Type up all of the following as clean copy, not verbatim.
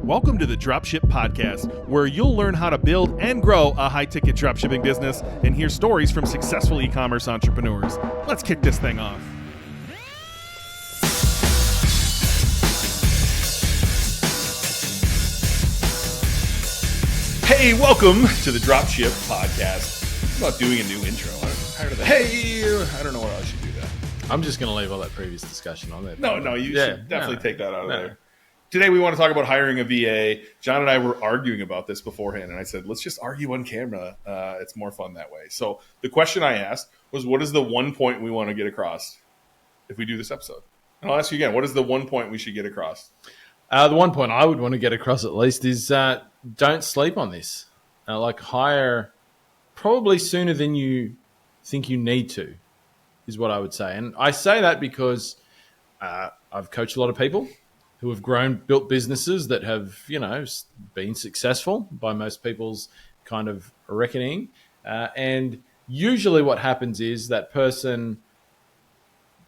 Welcome to the Dropship Podcast, where you'll learn how to build and grow a high-ticket dropshipping business and hear stories from successful e-commerce entrepreneurs. Let's kick this thing off. Hey, welcome to the Dropship Podcast. It's about doing a new intro. I'm tired of the hey. I don't know where I should do that. I'm just going to leave all that previous discussion on there. No, you should definitely take that out of there. Today we want to talk about hiring a VA. John and I were arguing about this beforehand, and I said, let's just argue on camera. It's more fun that way. So the question I asked was, what is the one point we want to get across if we do this episode? And I'll ask you again, what is the one point we should get across? The one point I would want to get across at least is don't sleep on this. Hire probably sooner than you think you need to is what I would say. And I say that because I've coached a lot of people who have built businesses that have, been successful by most people's kind of reckoning. And usually what happens is that person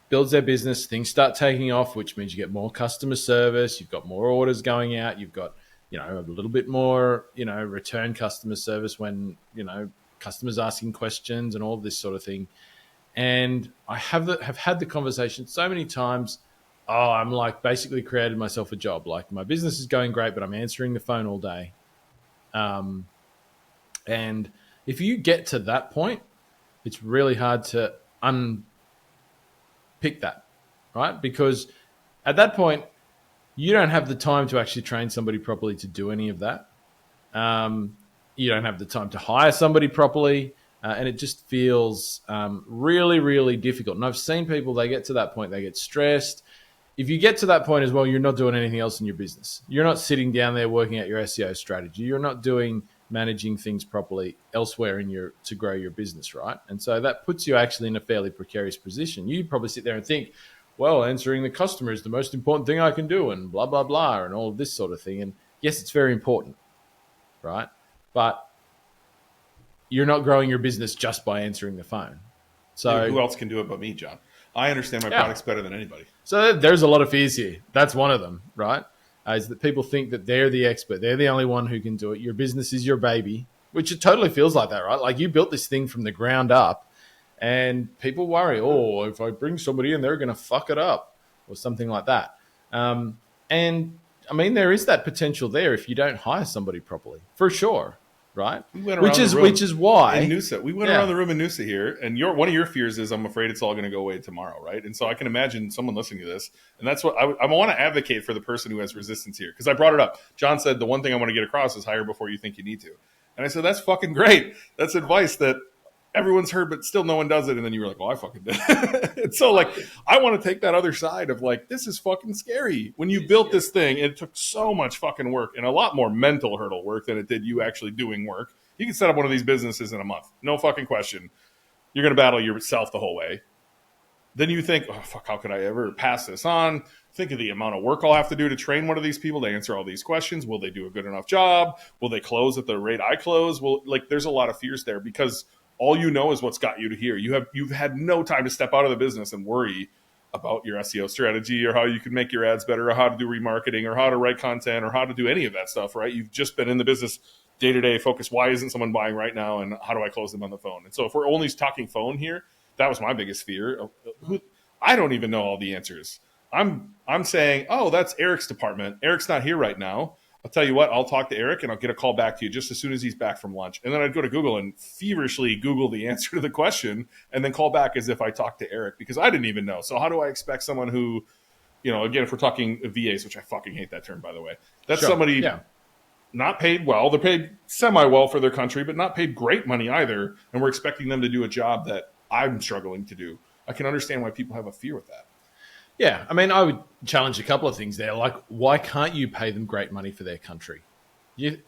builds their business, things start taking off, which means you get more customer service, you've got more orders going out, you've got, a little bit more, return customer service when, customers asking questions and all this sort of thing. And I have had the conversation so many times. I'm basically created myself a job. My business is going great, but I'm answering the phone all day. And if you get to that point, it's really hard to unpick that, right? Because at that point, you don't have the time to actually train somebody properly to do any of that. You don't have the time to hire somebody properly. And it just feels really, really difficult. And I've seen people, they get to that point, they get stressed. If you get to that point as well, you're not doing anything else in your business. You're not sitting down there working out your SEO strategy. You're not managing things properly elsewhere to grow your business, right? And so that puts you actually in a fairly precarious position. You probably sit there and think, well, answering the customer is the most important thing I can do and blah, blah, blah, and all of this sort of thing. And yes, it's very important, right? But you're not growing your business just by answering the phone. So who else can do it but me, John? I understand my products better than anybody. So there's a lot of fears here. That's one of them, right? Is that people think that they're the expert. They're the only one who can do it. Your business is your baby, which it totally feels like that, right? Like you built this thing from the ground up and people worry, if I bring somebody in, they're going to fuck it up or something like that. And I mean, there is that potential there if you don't hire somebody properly, for sure. Right, which is why in Noosa we went around the room in Noosa here, and one of your fears is I'm afraid it's all going to go away tomorrow, right? And so I can imagine someone listening to this, and that's what I want to advocate for the person who has resistance here, because I brought it up. John said the one thing I want to get across is hire before you think you need to, and I said that's fucking great. That's advice that everyone's heard, but still no one does it. And then you were like, well, I fucking did. And so I want to take that other side of this is fucking scary. When you built this thing, it took so much fucking work and a lot more mental hurdle work than it did you actually doing work. You can set up one of these businesses in a month. No fucking question. You're going to battle yourself the whole way. Then you think, oh, fuck, how could I ever pass this on? Think of the amount of work I'll have to do to train one of these people to answer all these questions. Will they do a good enough job? Will they close at the rate I close? There's a lot of fears there because all you know is what's got you to here. You've had no time to step out of the business and worry about your SEO strategy or how you can make your ads better or how to do remarketing or how to write content or how to do any of that stuff, right? You've just been in the business day-to-day focused. Why isn't someone buying right now and how do I close them on the phone? And so if we're only talking phone here, that was my biggest fear. I don't even know all the answers. I'm saying, that's Eric's department. Eric's not here right now. I'll tell you what, I'll talk to Eric and I'll get a call back to you just as soon as he's back from lunch. And then I'd go to Google and feverishly Google the answer to the question and then call back as if I talked to Eric because I didn't even know. So how do I expect someone who, again, if we're talking VAs, which I fucking hate that term, by the way, that's somebody not paid well. They're paid semi-well for their country, but not paid great money either. And we're expecting them to do a job that I'm struggling to do. I can understand why people have a fear with that. Yeah, I mean, I would challenge a couple of things there. Why can't you pay them great money for their country?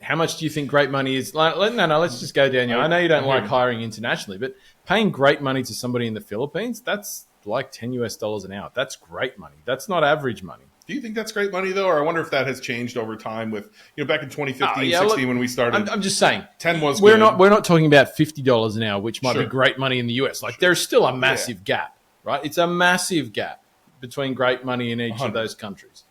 How much do you think great money is? Let's just go down here. I know you don't like hiring internationally, but paying great money to somebody in the Philippines, that's like $10 an hour. That's great money. That's not average money. Do you think that's great money, though? Or I wonder if that has changed over time with, back in 2015, 16 when we started. I'm just saying. 10 was We're good. We're not talking about $50 an hour, which might be great money in the US. There's still a massive gap, right? It's a massive gap between great money in each of those countries.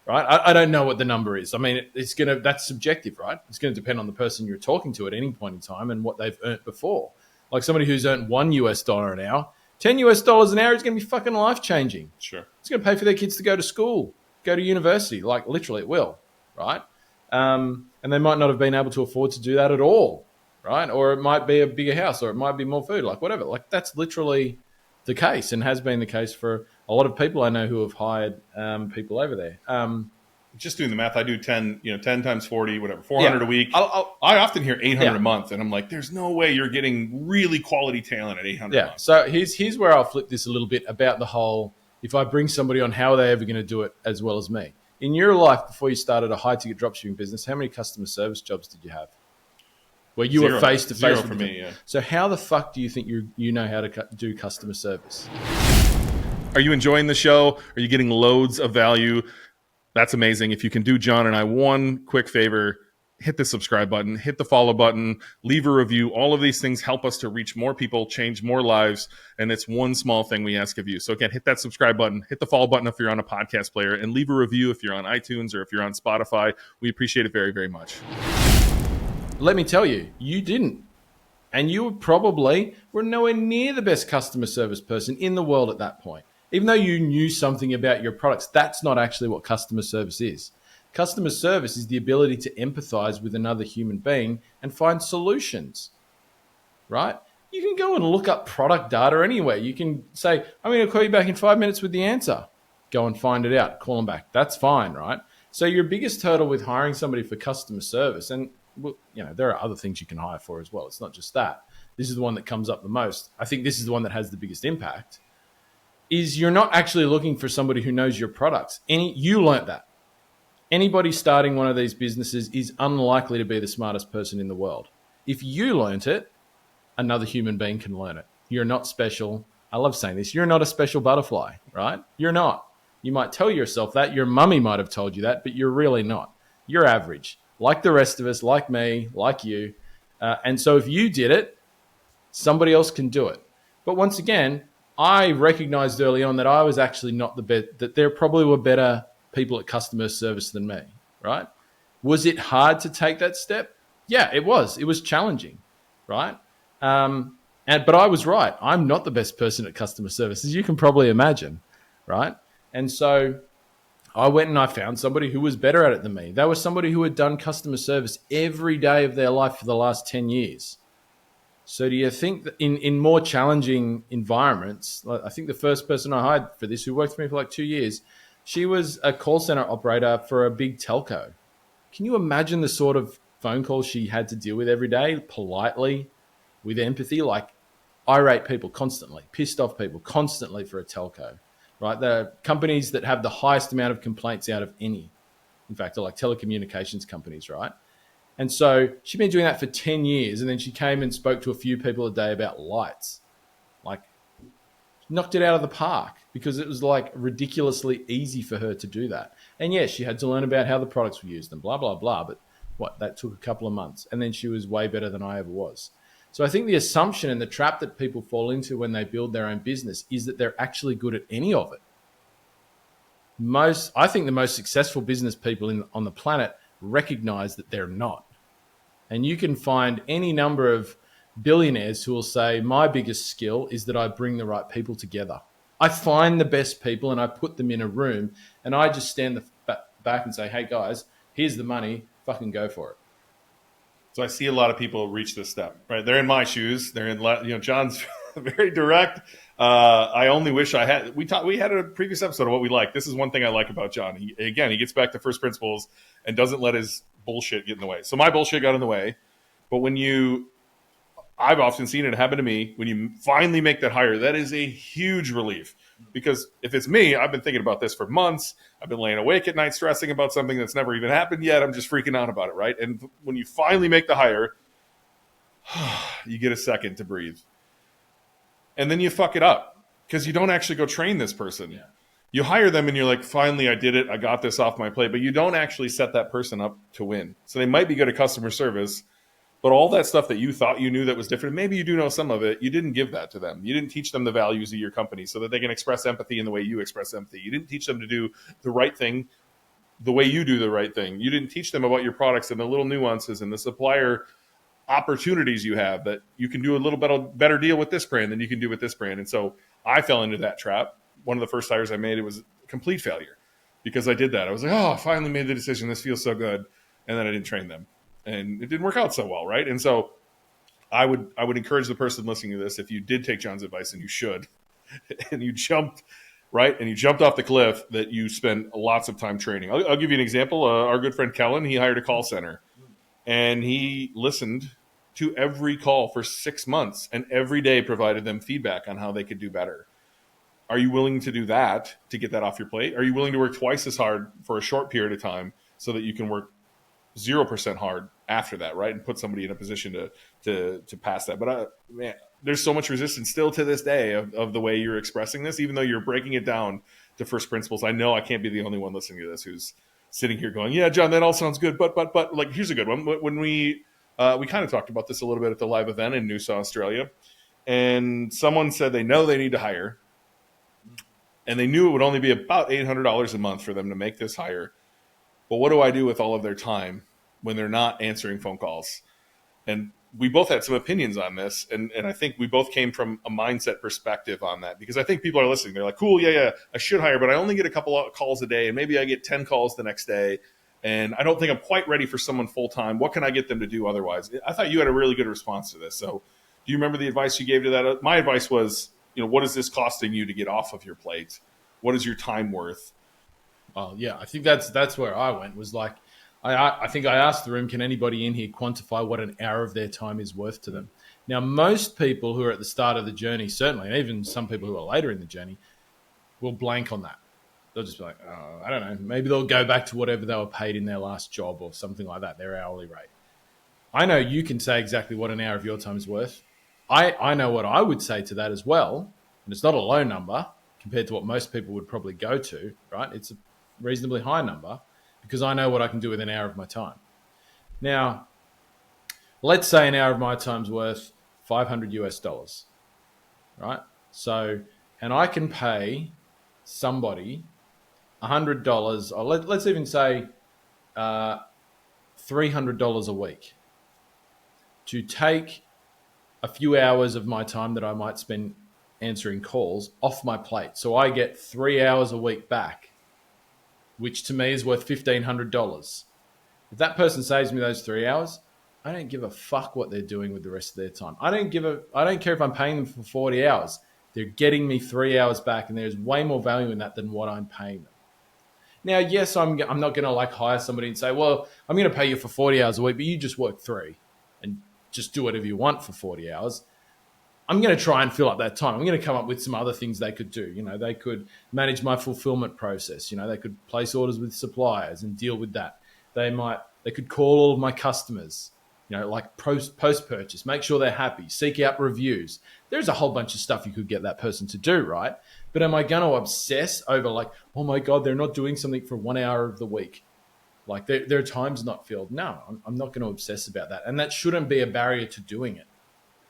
right? I don't know what the number is. I mean, that's subjective, right? It's going to depend on the person you're talking to at any point in time and what they've earned before. Like somebody who's earned $1 an hour, $10 an hour is going to be fucking life-changing. Sure. It's going to pay for their kids to go to school, go to university. Like literally it will, right? And they might not have been able to afford to do that at all, right? Or it might be a bigger house, or it might be more food, like whatever. Like that's literally the case and has been the case for a lot of people I know who have hired people over there. Just doing the math, I do 10 times 40, whatever, 400 a week. I often hear 800 a month, and I'm like, there's no way you're getting really quality talent at 800 a month. So here's where I'll flip this a little bit about the whole, if I bring somebody on, how are they ever going to do it as well as me? In your life, before you started a high-ticket dropshipping business, how many customer service jobs did you have? Where you were face-to-face with for me, yeah. So how the fuck do you think you know how to do customer service? Are you enjoying the show? Are you getting loads of value? That's amazing. If you can do John and I one quick favor, hit the subscribe button, hit the follow button, leave a review. All of these things help us to reach more people, change more lives, and it's one small thing we ask of you. So again, hit that subscribe button, hit the follow button if you're on a podcast player, and leave a review if you're on iTunes or if you're on Spotify. We appreciate it very, very much. Let me tell you, you didn't. And you probably were nowhere near the best customer service person in the world at that point. Even though you knew something about your products, that's not actually what customer service is. Customer service is the ability to empathize with another human being and find solutions, right? You can go and look up product data anywhere. You can say, I'm going to call you back in 5 minutes with the answer. Go and find it out. Call them back. That's fine, right? So your biggest hurdle with hiring somebody for customer service, and there are other things you can hire for as well. It's not just that. This is the one that comes up the most. I think this is the one that has the biggest impact, is you're not actually looking for somebody who knows your products. You learnt that. Anybody starting one of these businesses is unlikely to be the smartest person in the world. If you learnt it, another human being can learn it. You're not special. I love saying this. You're not a special butterfly, right? You're not. You might tell yourself that. Your mummy might have told you that, but you're really not. You're average, like the rest of us, like me, like you. And so if you did it, somebody else can do it. But once again, I recognized early on that I was actually not the best, that there probably were better people at customer service than me, right? Was it hard to take that step? Yeah, it was. It was challenging, right? But I was right. I'm not the best person at customer service, as you can probably imagine, right? And so I went and I found somebody who was better at it than me. That was somebody who had done customer service every day of their life for the last 10 years. So do you think that in more challenging environments, I think the first person I hired for this, who worked for me for like 2 years, she was a call center operator for a big telco. Can you imagine the sort of phone calls she had to deal with every day, politely, with empathy, like irate people constantly, pissed off people constantly for a telco, right? The companies that have the highest amount of complaints out of any, in fact, are like telecommunications companies, right? And so she'd been doing that for 10 years, and then she came and spoke to a few people a day about lights. Like, knocked it out of the park because it was like ridiculously easy for her to do that. And yes, she had to learn about how the products were used and blah, blah, blah. But that took a couple of months. And then she was way better than I ever was. So I think the assumption and the trap that people fall into when they build their own business is that they're actually good at any of it. I think the most successful business people on the planet recognize that they're not. And you can find any number of billionaires who will say, my biggest skill is that I bring the right people together. I find the best people and I put them in a room and I just stand back and say, hey guys, here's the money, fucking go for it. So I see a lot of people reach this step, right? They're in my shoes. They're in, John's very direct. I only wish I had, we had a previous episode of what we like. This is one thing I like about John. He gets back to first principles and doesn't let his bullshit get in the way. So my bullshit got in the way, but I've often seen it happen to me. When you finally make that hire, that is a huge relief. Because if it's me, I've been thinking about this for months. I've been laying awake at night stressing about something that's never even happened yet. I'm just freaking out about it, right? And when you finally make the hire, you get a second to breathe. And then you fuck it up because you don't actually go train this person. Yeah. You hire them and you're like, finally, I did it. I got this off my plate. But you don't actually set that person up to win. So they might be good at customer service, but all that stuff that you thought you knew that was different, maybe you do know some of it, you didn't give that to them. You didn't teach them the values of your company so that they can express empathy in the way you express empathy. You didn't teach them to do the right thing the way you do the right thing. You didn't teach them about your products and the little nuances and the supplier opportunities you have, that you can do a little bit better deal with this brand than you can do with this brand. And so I fell into that trap. One of the first hires I made, it was a complete failure because I did that. I was like, oh, I finally made the decision. This feels so good. And then I didn't train them and it didn't work out so well. Right. And so I would encourage the person listening to this, if you did take John's advice, and you should, and you jumped off the cliff, that you spend lots of time training. I'll give you an example. Our good friend Kellen, he hired a call center, and he listened to every call for 6 months and every day provided them feedback on how they could do better. Are you willing to do that to get that off your plate? Are you willing to work twice as hard for a short period of time so that you can work 0% hard after that, right? And put somebody in a position to pass that. But man, there's so much resistance still to this day of the way you're expressing this, even though you're breaking it down to first principles. I know I can't be the only one listening to this who's sitting here going, yeah, John, that all sounds good. But like, here's a good one. When we kind of talked about this a little bit at the live event in Noosa, Australia, and someone said they know they need to hire, and they knew it would only be about $800 a month for them to make this hire. But what do I do with all of their time when they're not answering phone calls? And we both had some opinions on this. And I think we both came from a mindset perspective on that, because I think people are listening. They're like, cool, yeah, I should hire, but I only get a couple of calls a day, and maybe I get 10 calls the next day. And I don't think I'm quite ready for someone full time. What can I get them to do otherwise? I thought you had a really good response to this. So do you remember the advice you gave to that? My advice was, what is this costing you to get off of your plate? What is your time worth? Well, yeah, I think that's where I went, was like, I think I asked the room, can anybody in here quantify what an hour of their time is worth to them? Now, most people who are at the start of the journey, certainly, and even some people who are later in the journey, will blank on that. They'll just be like, oh, I don't know, maybe they'll go back to whatever they were paid in their last job or something like that, their hourly rate. I know you can say exactly what an hour of your time is worth. I know what I would say to that as well, and it's not a low number compared to what most people would probably go to, right? It's a reasonably high number, because I know what I can do with an hour of my time. Now, let's say an hour of my time's worth $500 US, right? So, and I can pay somebody $100, or let's even say $300 a week to take a few hours of my time that I might spend answering calls off my plate. So I get 3 hours a week back, which to me is worth $1,500. If that person saves me those 3 hours, I don't give a fuck what they're doing with the rest of their time. I don't care if I'm paying them for 40 hours. They're getting me 3 hours back, and there's way more value in that than what I'm paying them. Now, yes, I'm not going to like hire somebody and say, well, I'm going to pay you for 40 hours a week, but you just work 3 and just do whatever you want for 40 hours. I'm going to try and fill up that time. I'm going to come up with some other things they could do. They could manage my fulfillment process. They could place orders with suppliers and deal with that. They could call all of my customers, like post-purchase, make sure they're happy, seek out reviews. There's a whole bunch of stuff you could get that person to do, right? But am I going to obsess over like, oh my God, they're not doing something for 1 hour of the week? Like their time's not filled. No, I'm not going to obsess about that. And that shouldn't be a barrier to doing it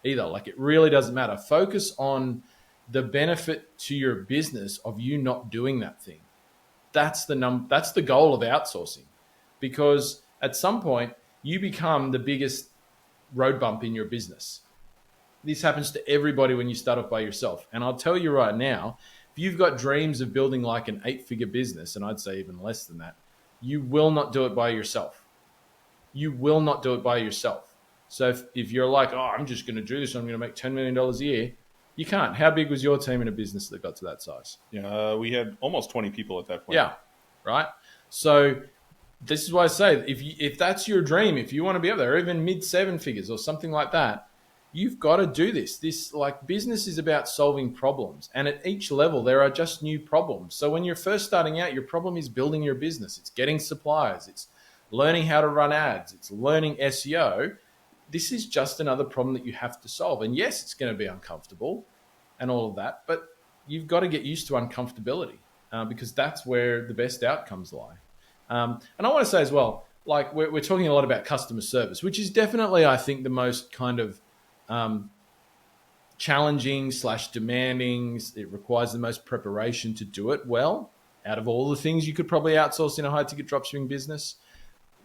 either. Like, it really doesn't matter. Focus on the benefit to your business of you not doing that thing. That's the goal of outsourcing, because at some point you become the biggest road bump in your business. This happens to everybody when you start off by yourself. And I'll tell you right now, if you've got dreams of building like an 8-figure business, and I'd say even less than that, you will not do it by yourself. You will not do it by yourself. So if you're like, oh, I'm just going to do this, I'm going to make $10 million a year, you can't. How big was your team in a business that got to that size? Yeah, we had almost 20 people at that point. Yeah, right? So this is why I say, if that's your dream, if you want to be up there, or even mid-7 figures or something like that, you've got to do this. Business is about solving problems. And at each level, there are just new problems. So when you're first starting out, your problem is building your business. It's getting suppliers. It's learning how to run ads. It's learning SEO. This is just another problem that you have to solve. And yes, it's going to be uncomfortable and all of that, but you've got to get used to uncomfortability because that's where the best outcomes lie. And I want to say as well, like we're talking a lot about customer service, which is definitely, I think, the most kind of challenging / demanding. It requires the most preparation to do it well. out of all the things you could probably outsource in a high ticket dropshipping business.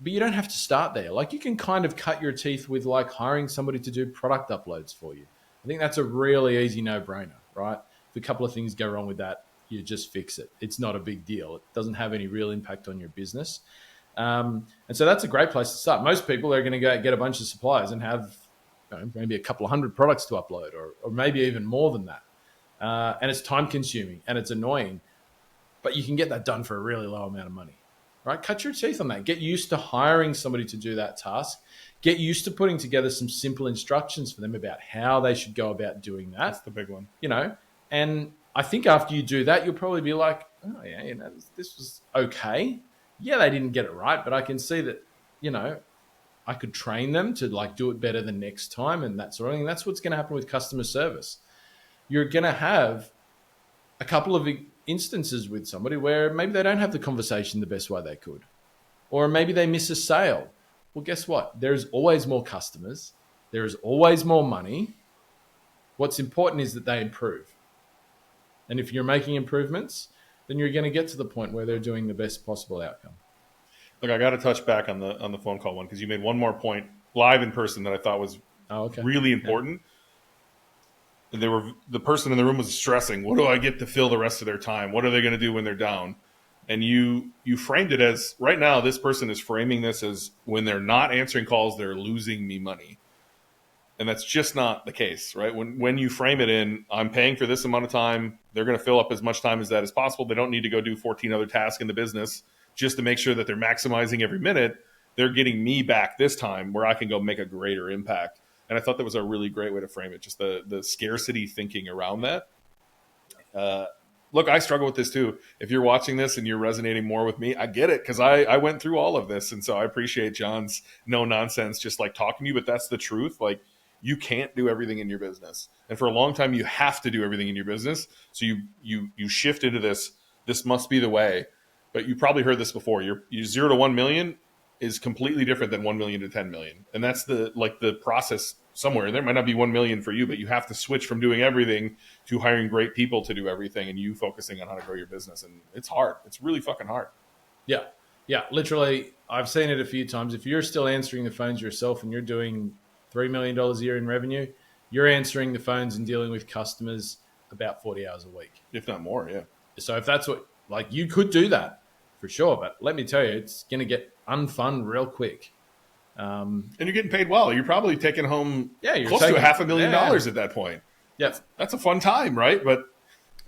But you don't have to start there. Like, you can kind of cut your teeth with like hiring somebody to do product uploads for you. I think that's a really easy no-brainer, right? If a couple of things go wrong with that, you just fix it. It's not a big deal. It doesn't have any real impact on your business. And so that's a great place to start. Most people are going to go get a bunch of suppliers and have maybe a couple of hundred products to upload, or maybe even more than that. And it's time consuming and it's annoying, but you can get that done for a really low amount of money, right? Cut your teeth on that. Get used to hiring somebody to do that task. Get used to putting together some simple instructions for them about how they should go about doing that. That's the big one. And I think after you do that, you'll probably be like, oh yeah, this was okay. Yeah, they didn't get it right, but I can see that, I could train them to like do it better the next time and that sort of thing. That's what's going to happen with customer service. You're going to have a couple of instances with somebody where maybe they don't have the conversation the best way they could, or maybe they miss a sale. Well, guess what? There's always more customers. There is always more money. What's important is that they improve. And if you're making improvements, then you're going to get to the point where they're doing the best possible outcome. Look, I got to touch back on the phone call one, because you made one more point live in person that I thought was really important. Yeah. The person in the room was stressing, what do I get to fill the rest of their time? What are they going to do when they're down? And you framed it as, right now, this person is framing this as, when they're not answering calls, they're losing me money. And that's just not the case, right? When you frame it in, I'm paying for this amount of time, they're going to fill up as much time as that as possible. They don't need to go do 14 other tasks in the business just to make sure that they're maximizing every minute. They're getting me back this time where I can go make a greater impact. And I thought that was a really great way to frame it, just the scarcity thinking around that. Look, I struggle with this too. If you're watching this and you're resonating more with me, I get it, because I went through all of this. And so I appreciate John's no nonsense, just like talking to you, but that's the truth. Like, you can't do everything in your business. And for a long time, you have to do everything in your business. So you shift into this must be the way. But you probably heard this before. Your 0 to 1 million is completely different than 1 million to 10 million. And that's the process somewhere. There might not be 1 million for you, but you have to switch from doing everything to hiring great people to do everything, and you focusing on how to grow your business. And it's hard. It's really fucking hard. Yeah. Yeah. Literally, I've seen it a few times. If you're still answering the phones yourself and you're doing $3 million a year in revenue, you're answering the phones and dealing with customers about 40 hours a week. If not more, yeah. So if that's what, like, you could do that for sure, but let me tell you, it's going to get unfun real quick. And you're getting paid well. You're probably taking home close to $500,000 at that point. Yeah. That's a fun time, right? But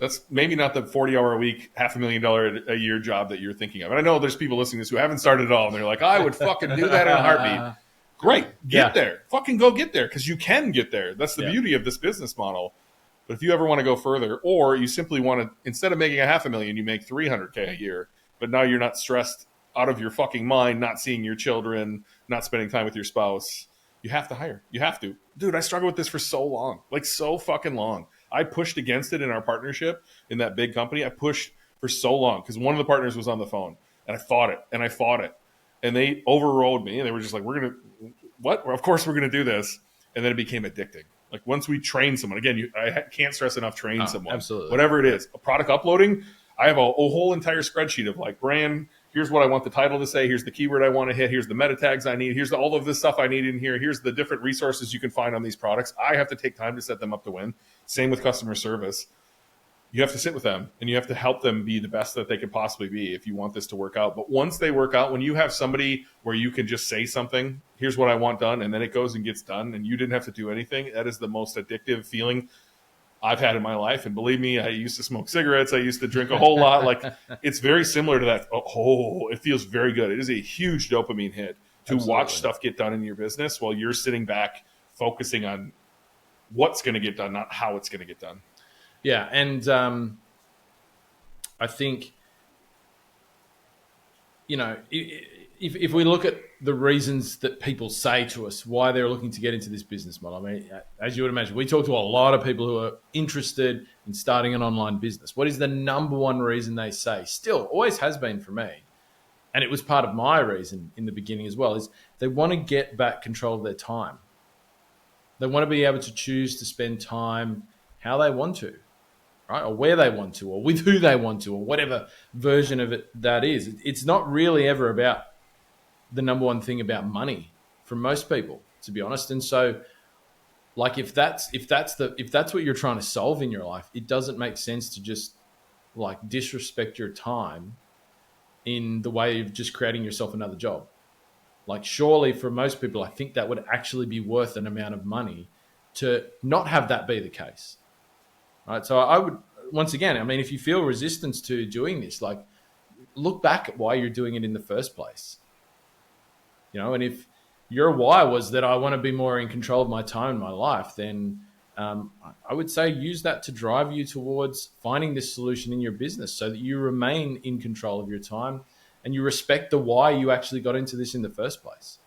that's maybe not the 40-hour a week, $500,000 a year job that you're thinking of. And I know there's people listening to this who haven't started at all, and they're like, I would fucking do that in a heartbeat. Great. Get there. Fucking go get there, because you can get there. That's the beauty of this business model. But if you ever want to go further, or you simply want to, instead of making $500,000, you make $300K a year, but now you're not stressed out of your fucking mind, not seeing your children, not spending time with your spouse, you have to hire. You have to. Dude, I struggled with this for so long, like so fucking long. I pushed against it in our partnership in that big company. I pushed for so long because one of the partners was on the phone, and I fought it and I fought it. And they overrode me, and they were just like, what? Of course we're going to do this. And then it became addicting. Like, once we train someone, again, I can't stress enough, train someone. Absolutely. Whatever it is. A product uploading, I have a whole entire spreadsheet of like, brand, here's what I want the title to say, here's the keyword I want to hit, here's the meta tags I need, here's all of this stuff I need in here, here's the different resources you can find on these products. I have to take time to set them up to win. Same with customer service. You have to sit with them, and you have to help them be the best that they can possibly be if you want this to work out. But once they work out, when you have somebody where you can just say something, here's what I want done, and then it goes and gets done, and you didn't have to do anything, that is the most addictive feeling I've had in my life. And believe me, I used to smoke cigarettes. I used to drink a whole lot. Like, it's very similar to that. Oh, it feels very good. It is a huge dopamine hit to watch stuff get done in your business while you're sitting back focusing on what's going to get done, not how it's going to get done. Yeah, and I think, if we look at the reasons that people say to us why they're looking to get into this business model, I mean, as you would imagine, we talk to a lot of people who are interested in starting an online business. What is the number one reason they say? Still, always has been for me, and it was part of my reason in the beginning as well, is they want to get back control of their time. They want to be able to choose to spend time how they want to. right? Or where they want to, or with who they want to, or whatever version of it that is. It's not really ever about the number one thing about money for most people, to be honest. And so, like, if that's what you're trying to solve in your life, it doesn't make sense to just like disrespect your time in the way of just creating yourself another job. Like, surely for most people, I think that would actually be worth an amount of money to not have that be the case. Right. So I would, once again, I mean, if you feel resistance to doing this, like, look back at why you're doing it in the first place. You know, and if your why was that I want to be more in control of my time and my life, then I would say use that to drive you towards finding this solution in your business so that you remain in control of your time and you respect the why you actually got into this in the first place.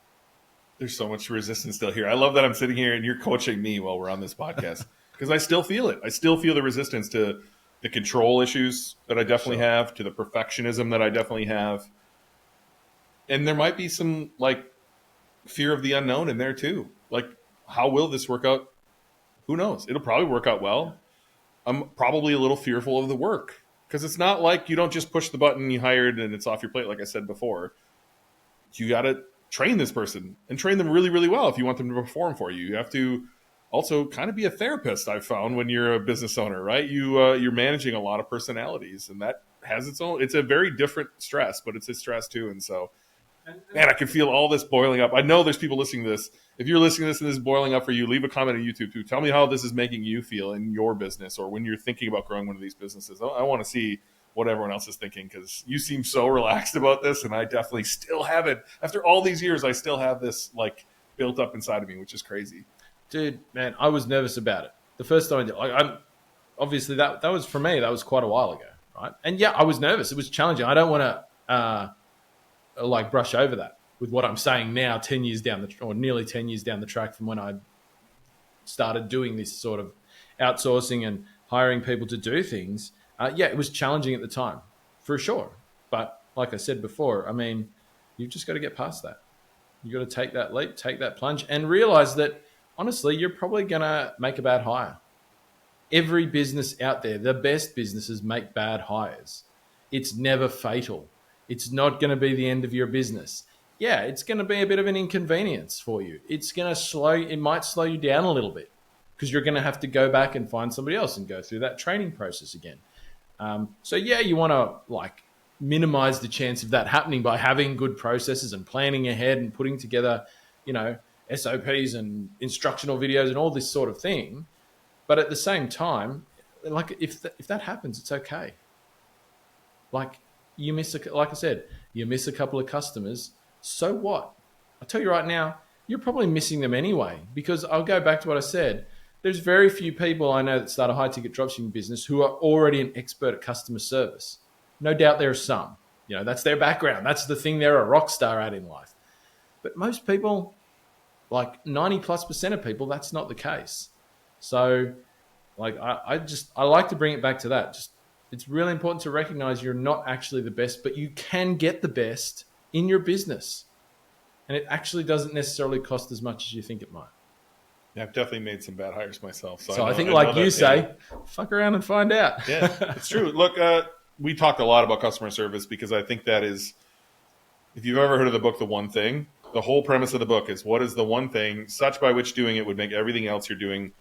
There's so much resistance still here. I love that I'm sitting here and you're coaching me while we're on this podcast because I still feel it. I still feel the resistance to the control issues that I definitely have, to the perfectionism that I definitely have. And there might be some like fear of the unknown in there too. Like, how will this work out? Who knows? It'll probably work out well. I'm probably a little fearful of the work because it's not like you don't just push the button, you hired, and it's off your plate. Like I said before, you got to train this person and train them really, really well if you want them to perform for you. You have to also kind of be a therapist, I've found, when you're a business owner, right? You're managing a lot of personalities, and that has its own, it's a very different stress, but it's a stress too. And so, man, I can feel all this boiling up. I know there's people listening to this. If you're listening to this and this is boiling up for you, leave a comment on YouTube too. Tell me how this is making you feel in your business or when you're thinking about growing one of these businesses. I want to see what everyone else is thinking because you seem so relaxed about this, and I definitely still have it. After all these years, I still have this like built up inside of me, which is crazy. Dude, man, I was nervous about it. The first time I did, I'm obviously that was for me, that was quite a while ago, right? And yeah, I was nervous. It was challenging. I don't want to like brush over that with what I'm saying now, 10 years down or nearly 10 years down the track from when I started doing this sort of outsourcing and hiring people to do things. Yeah, it was challenging at the time, for sure. But like I said before, I mean, you've just got to get past that. You've got to take that leap, take that plunge, and realize that, honestly, you're probably going to make a bad hire. Every business out there, the best businesses make bad hires. It's never fatal. It's not going to be the end of your business. Yeah, it's going to be a bit of an inconvenience for you. It might slow you down a little bit because you're going to have to go back and find somebody else and go through that training process again. So yeah, you want to like minimize the chance of that happening by having good processes and planning ahead and putting together, you know, SOPs and instructional videos and all this sort of thing. But at the same time, like if that happens, it's okay. Like like I said, you miss a couple of customers. So what? I'll tell you right now, you're probably missing them anyway, because I'll go back to what I said. There's very few people I know that start a high-ticket dropshipping business who are already an expert at customer service. No doubt there are some. You know, that's their background. That's the thing they're a rock star at in life. But most people, like 90+% of people, that's not the case. So, like, I like to bring it back to that. Just, it's really important to recognize you're not actually the best, but you can get the best in your business. And it actually doesn't necessarily cost as much as you think it might. Yeah, I've definitely made some bad hires myself. So I think, like you say, fuck around and find out. Yeah, it's true. Look, we talked a lot about customer service because I think that is, if you've ever heard of the book, The One Thing, the whole premise of the book is what is the one thing such by which doing it would make everything else you're doing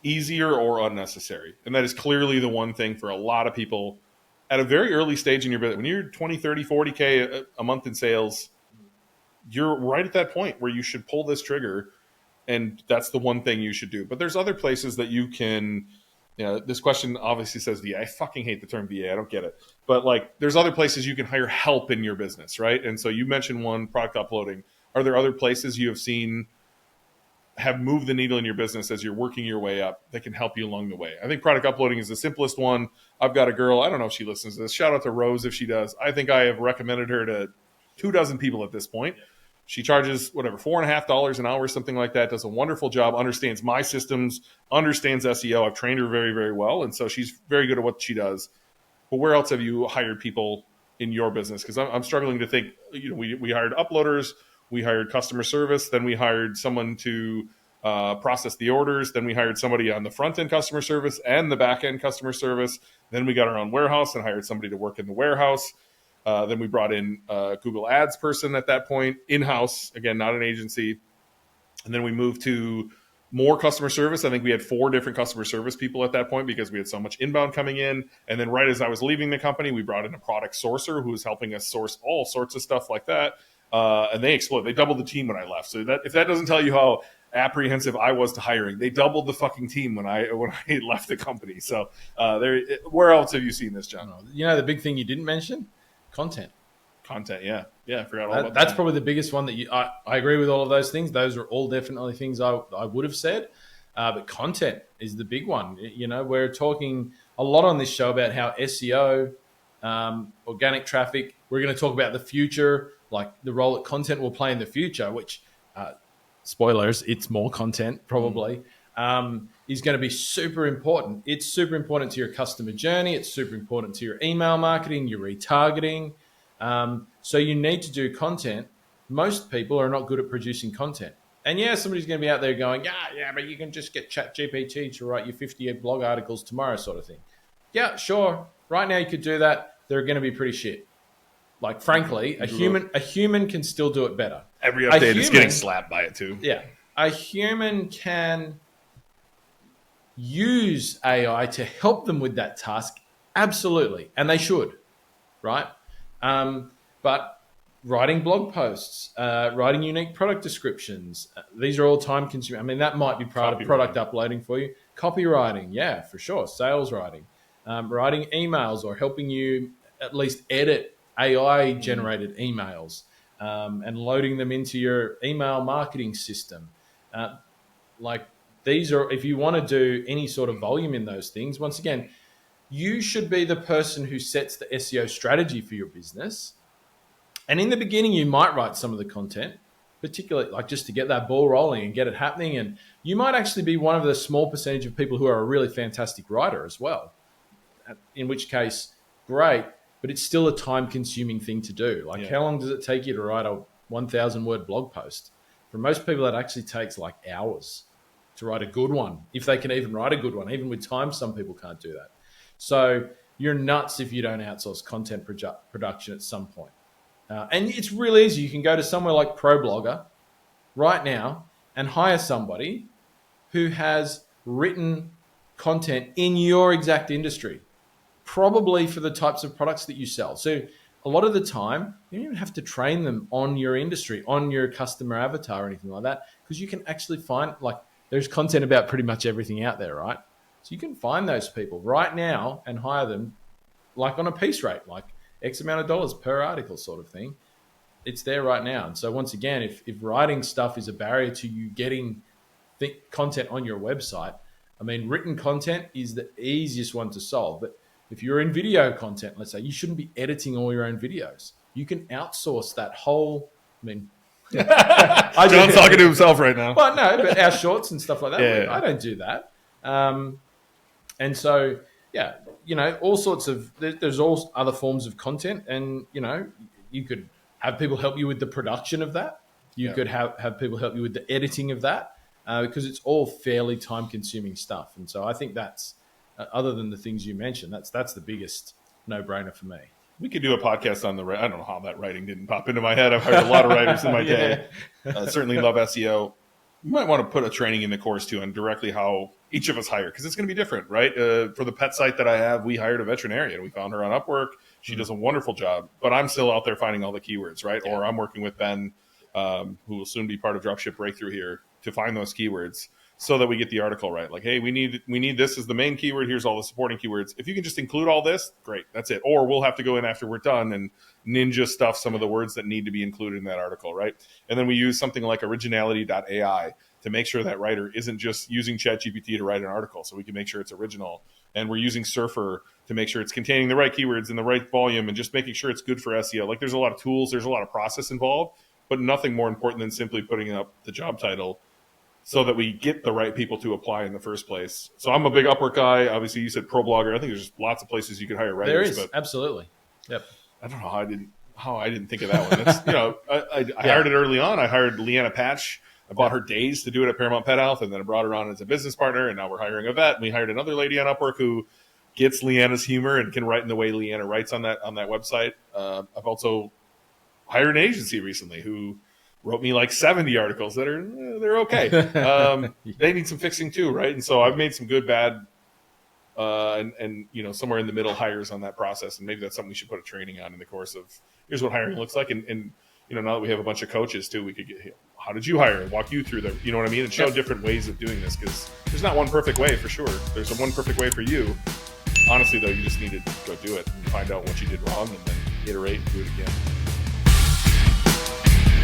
easier or unnecessary. And that is clearly the one thing for a lot of people at a very early stage in your business. When you're 20, 30, 40K a month in sales, you're right at that point where you should pull this trigger, and that's the one thing you should do. But there's other places that you can, you know, this question obviously says VA. I fucking hate the term VA. I don't get it. But like, there's other places you can hire help in your business, right? And so you mentioned one, product uploading. Are there other places you have seen have moved the needle in your business as you're working your way up that can help you along the way? I think product uploading is the simplest one. I've got a girl, I don't know if she listens to this. Shout out to Rose if she does. I think I have recommended her to 24 people at this point. She charges whatever, $4.50 an hour, something like that, does a wonderful job, understands my systems, understands SEO. I've trained her very, very well. And so she's very good at what she does. But where else have you hired people in your business? Because I'm struggling to think, you know, we hired uploaders, we hired customer service, then we hired someone to process the orders. Then we hired somebody on the front end customer service and the back end customer service. Then we got our own warehouse and hired somebody to work in the warehouse. Then we brought in a Google Ads person at that point, in-house, again, not an agency. And then we moved to more customer service. I think we had 4 different customer service people at that point because we had so much inbound coming in. And then right as I was leaving the company, we brought in a product sourcer who was helping us source all sorts of stuff like that. And they exploded. They doubled the team when I left. So that, if that doesn't tell you how apprehensive I was to hiring, they doubled the fucking team when I left the company. So where else have you seen this, John? You know, the big thing you didn't mention, content. Yeah. I forgot all about that. That's probably the biggest one that I agree with all of those things. Those are all definitely things I would have said. But content is the big one. You know, we're talking a lot on this show about how SEO, organic traffic, we're going to talk about the future, like the role that content will play in the future, which, spoilers, it's more content probably, is going to be super important. It's super important to your customer journey. It's super important to your email marketing, your retargeting. So you need to do content. Most people are not good at producing content. And yeah, somebody's going to be out there going, yeah, but you can just get ChatGPT to write you 50 blog articles tomorrow sort of thing. Yeah, sure. Right now you could do that. They're going to be pretty shit. Like, frankly, a human can still do it better. Every update is getting slapped by it too. Yeah. A human can use AI to help them with that task. Absolutely. And they should, right? But writing blog posts, writing unique product descriptions, these are all time consuming. I mean, that might be part of product uploading for you. Copywriting, yeah, for sure. Sales writing, writing emails or helping you at least edit AI generated emails, and loading them into your email marketing system. Like, these are, if you want to do any sort of volume in those things, once again, you should be the person who sets the SEO strategy for your business. And in the beginning, you might write some of the content, particularly like just to get that ball rolling and get it happening. And you might actually be one of the small percentage of people who are a really fantastic writer as well, in which case, great, but it's still a time-consuming thing to do. Like, how long does it take you to write a 1,000-word blog post? For most people, that actually takes like hours to write a good one, if they can even write a good one. Even with time, some people can't do that. So you're nuts if you don't outsource content production at some point. And it's really easy. You can go to somewhere like ProBlogger right now and hire somebody who has written content in your exact industry, probably for the types of products that you sell. So a lot of the time, you don't even have to train them on your industry, on your customer avatar or anything like that, because you can actually find, like, there's content about pretty much everything out there, right? So you can find those people right now and hire them, like, on a piece rate, like X amount of dollars per article sort of thing. It's there right now. And so once again, if writing stuff is a barrier to you getting content on your website, I mean, written content is the easiest one to solve. But if you're in video content, let's say, you shouldn't be editing all your own videos. You can outsource that whole, I mean, John's talking to himself right now. Well, no, but our shorts and stuff like that, Yeah. I don't do that. And so, yeah, you know, all sorts of, there's all other forms of content, and, you know, you could have people help you with the production of that. You could have people help you with the editing of that, because it's all fairly time consuming stuff. And so I think that's, other than the things you mentioned, that's the biggest no brainer for me. We could do a podcast on I don't know how that writing didn't pop into my head. I've hired a lot of writers in my day. Certainly love SEO. You might want to put a training in the course too on directly how each of us hire, because it's going to be different, right? For the pet site that I have, we hired a veterinarian. We found her on Upwork. She does a wonderful job, but I'm still out there finding all the keywords, right? Yeah. Or I'm working with Ben, who will soon be part of Dropship Breakthru here, to find those keywords so that we get the article right. Like, hey, we need this as the main keyword. Here's all the supporting keywords. If you can just include all this, great, that's it. Or we'll have to go in after we're done and ninja stuff some of the words that need to be included in that article, right? And then we use something like originality.ai to make sure that writer isn't just using ChatGPT to write an article, so we can make sure it's original. And we're using Surfer to make sure it's containing the right keywords in the right volume and just making sure it's good for SEO. Like, there's a lot of tools, there's a lot of process involved, but nothing more important than simply putting up the job title so that we get the right people to apply in the first place. So I'm a big Upwork guy. Obviously, you said ProBlogger. I think there's just lots of places you could hire writers. There is, but absolutely. Yep. I don't know how I didn't think of that one. That's, I hired it early on. I hired Leanna Patch I bought her days to do it at Paramount Pet Health, and then I brought her on as a business partner, and now we're hiring a vet. And we hired another lady on Upwork who gets Leanna's humor and can write in the way Leanna writes on that website. I've also hired an agency recently who wrote me like 70 articles that are they're okay. They need some fixing too, right? And so I've made some good, bad, and somewhere in the middle hires on that process, and maybe that's something we should put a training on in the course of. Here's what hiring looks like, and now that we have a bunch of coaches too, we could get how did you hire? Walk you through you know what I mean, and show different ways of doing this, because there's not one perfect way for sure. There's one perfect way for you. Honestly, though, you just need to go do it and find out what you did wrong, and then iterate and do it again.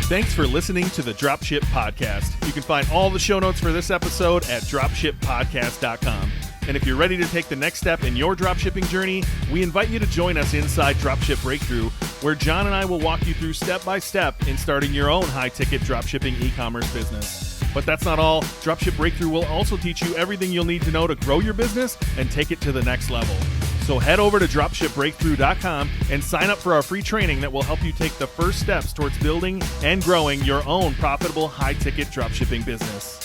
Thanks for listening to the Dropship Podcast. You can find all the show notes for this episode at dropshippodcast.com. And if you're ready to take the next step in your dropshipping journey, we invite you to join us inside Dropship Breakthru, where John and I will walk you through step by step in starting your own high-ticket dropshipping e-commerce business. But that's not all. Dropship Breakthru will also teach you everything you'll need to know to grow your business and take it to the next level. So head over to dropshipbreakthru.com and sign up for our free training that will help you take the first steps towards building and growing your own profitable high-ticket dropshipping business.